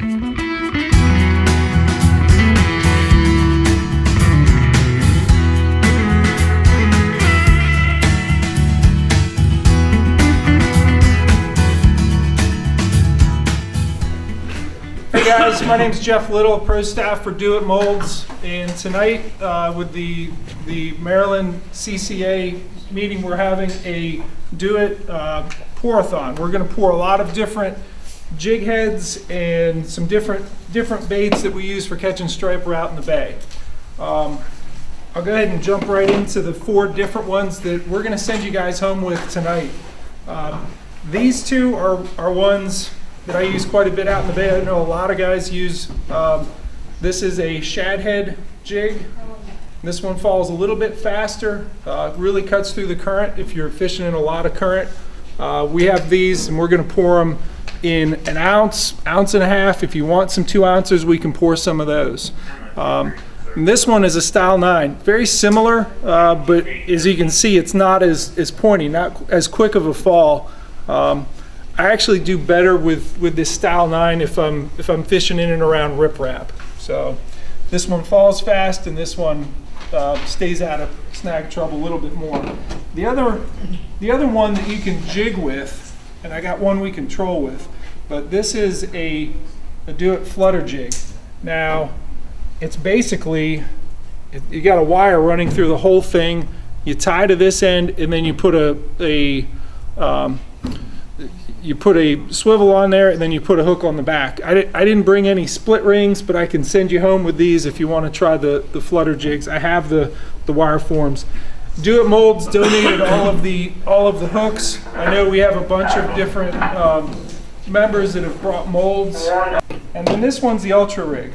Hey guys, my name is Jeff Little, pro staff for Do It Molds, and tonight with the Maryland CCA meeting, we're having a Do It pour-a-thon. We're going to pour a lot of different jig heads and some different baits that we use for catching striper out in the bay. I'll go ahead and jump right into the 4 different ones that we're going to send you guys home with tonight. These two are ones that I use quite a bit out in the bay. I know a lot of guys use. This is a shad head jig. This one falls a little bit faster, really cuts through the current if you're fishing in a lot of current. We have these, and we're going to pour them in an ounce, ounce and a half. If you want some 2 ounces, we can pour some of those. And this one is a style 9, very similar, but as you can see, it's not as pointy, not as quick of a fall. I actually do better with this style 9 if I'm fishing in and around riprap. So this one falls fast, and this one stays out of snag trouble a little bit more. The other one that you can jig with, and I got one we can troll with, but this is a Do It flutter jig. Now it's basically you got a wire running through the whole thing. You tie to this end, and then you put you put a swivel on there, and then you put a hook on the back. I didn't bring any split rings, but I can send you home with these if you want to try the flutter jigs. I have the wire forms. Do It Molds donated all of the hooks. I know we have a bunch of different members that have brought molds. And then this one's the Ultra Rig.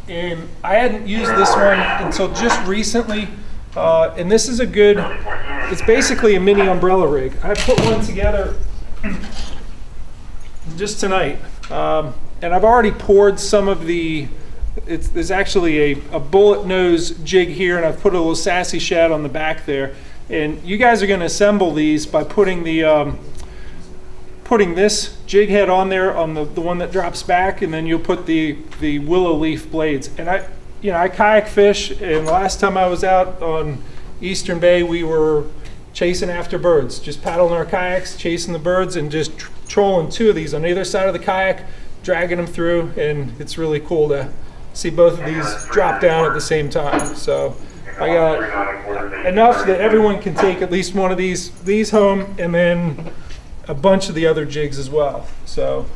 And I hadn't used this one until just recently. And this is it's basically a mini umbrella rig. I put one together just tonight, and I've already poured some of there's actually a bullet nose jig here, and I've put a little sassy shad on the back there. And you guys are going to assemble these by putting this jig head on there on the one that drops back, and then you'll put the willow leaf blades. And I kayak fish, and the last time I was out on Eastern Bay, we were chasing after birds, just paddling our kayaks, chasing the birds, and just trolling 2 of these on either side of the kayak, dragging them through, and it's really cool to see both of these drop down at the same time. So I got enough that everyone can take at least one of these home, and then a bunch of the other jigs as well. So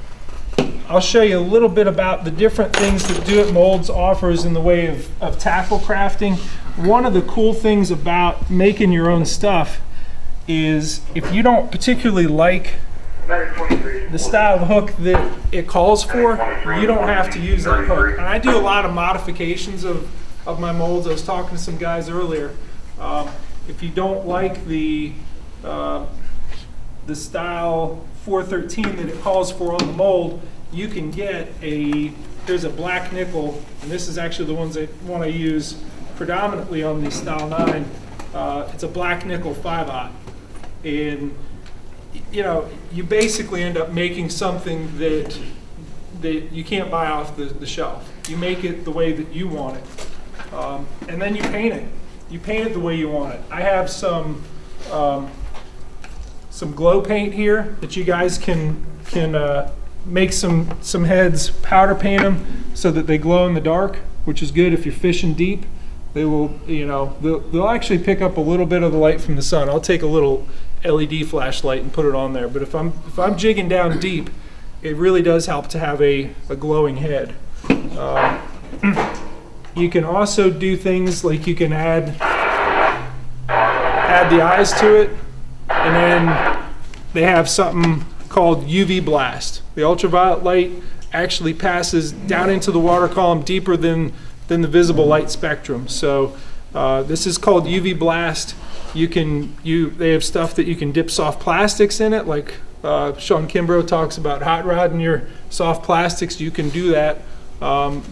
I'll show you a little bit about the different things that Do It Molds offers in the way of tackle crafting. One of the cool things about making your own stuff is if you don't particularly like the style of hook that it calls for, you don't have to use that hook. And I do a lot of modifications of my molds. I was talking to some guys earlier. If you don't like the style 413 that it calls for on the mold, you can get there's a black nickel, and this is actually the one I use predominantly on the style 9. It's a black nickel 5/0, and you basically end up making something that you can't buy off the shelf. You make it the way that you want it, and then you paint it. You paint it the way you want it. I have some glow paint here that you guys can make some heads, powder paint them so that they glow in the dark, which is good if you're fishing deep. They will, they'll actually pick up a little bit of the light from the sun. I'll take a little LED flashlight and put it on there. But if I'm jigging down deep, it really does help to have a glowing head. You can also do things like you can add the eyes to it, and then they have something called UV blast. The ultraviolet light actually passes down into the water column deeper than the visible light spectrum. So this is called UV blast. They have stuff that you can dip soft plastics in it, like Sean Kimbrough talks about hot rodding your soft plastics. You can do that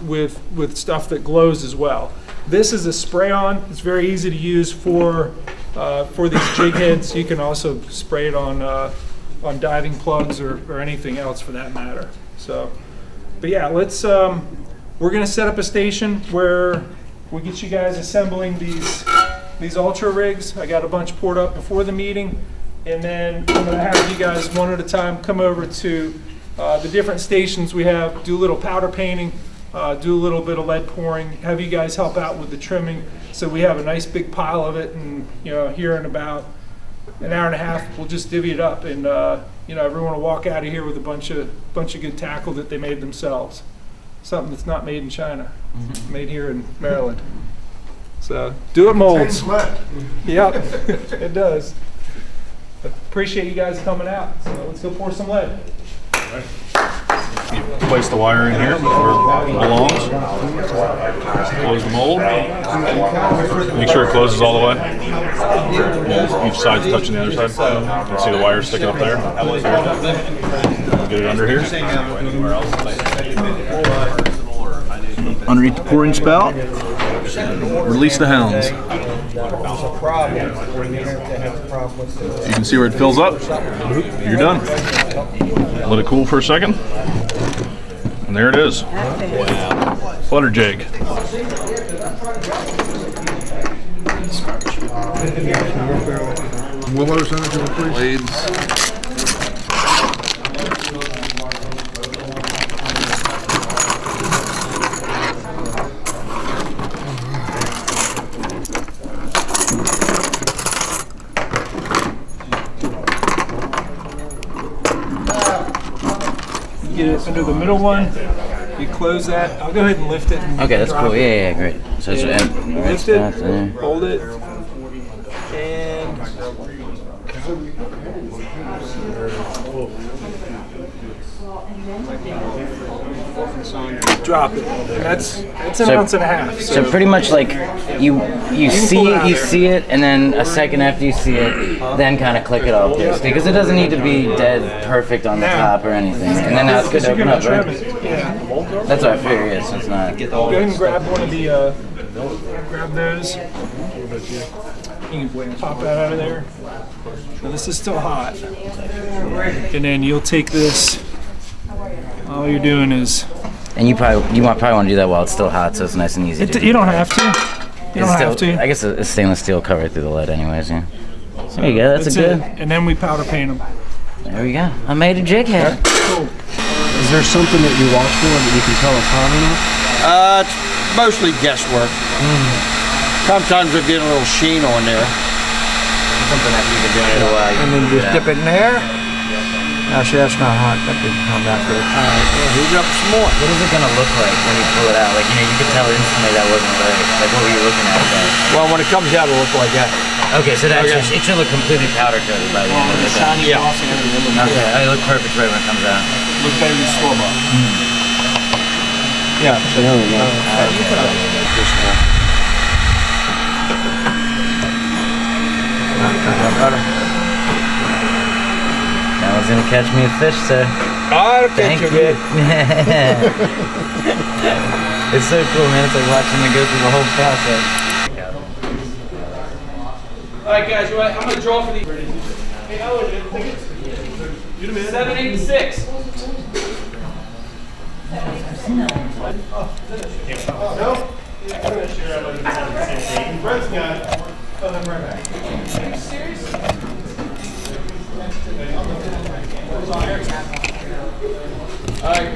with stuff that glows as well. This is a spray-on. It's very easy to use for these jig heads. You can also spray it on diving plugs or anything else for that matter. So But yeah, let's, we're gonna set up a station where we get you guys assembling these ultra rigs. I got a bunch poured up before the meeting. And then I'm gonna have you guys one at a time come over to the different stations we have, do a little powder painting, do a little bit of lead pouring, have you guys help out with the trimming so we have a nice big pile of it, and here in about an hour and a half we'll just divvy it up, and everyone will walk out of here with a bunch of good tackle that they made themselves. Something that's not made in China, made here in Maryland. So do it molds. Yep, it does. Appreciate you guys coming out. So let's go pour some lead. You place the wire in here where it belongs. Close the mold. Make sure it closes all the way. Each side's touching the other side. You can see the wire sticking up there. Get it under here. Underneath the pouring spout. Release the hounds. You can see where it fills up. You're done. Let it cool for a second. And there it is. Butter jig. Blades. Get it under the middle one. You close that. I'll go ahead and lift it. And okay, that's cool. Yeah, great. So it's lift it, hold it, and drop it. That's an ounce and a half. So pretty much like you see it, and then a second after you see it, then kind of click it off, because it doesn't need to be dead perfect on the top or anything. And then now it's good to open up, right? Yeah. That's what I figure. Yes, it's not. Go ahead and grab one of the grab those. You can pop that out of there. Now this is still hot, and then you'll take this. All you're doing is. And you probably want to do that while it's still hot, so it's nice and easy. You don't have to. You don't have to. I guess it's stainless steel covered through the lead, anyways. Yeah. So there you go. That's a good. And then we powder paint them. There we go. I made a jig head. Cool. Is there something that you watch for that you can tell it's hot or not? It's mostly guesswork. Sometimes we get a little sheen on there. Something that you've been doing it a while. And then just dip it in there. Actually, that's not hot. That didn't come that good. All right, well, heat it up some more. What is it gonna look like when you pull it out? Like, you could tell instantly that wasn't right. Like, what were you looking at? Well, when it comes out, it'll look like that. Okay, so that it should look completely powder coated by the end of it. Shiny gloss and everything. Okay, it look perfect right when it comes out. Look better than store-bought. Yeah. So there we go. That one's gonna catch me a fish, sir. I'll catch you good. It's so cool, man. It's like watching it go through the whole process. All right, guys, you I'm gonna draw for these. Hey, Owen, you the man. 7, 8, and 6. No? I'm gonna share out like the same thing. Brett's got it. Oh, then right back. Are you serious? All right,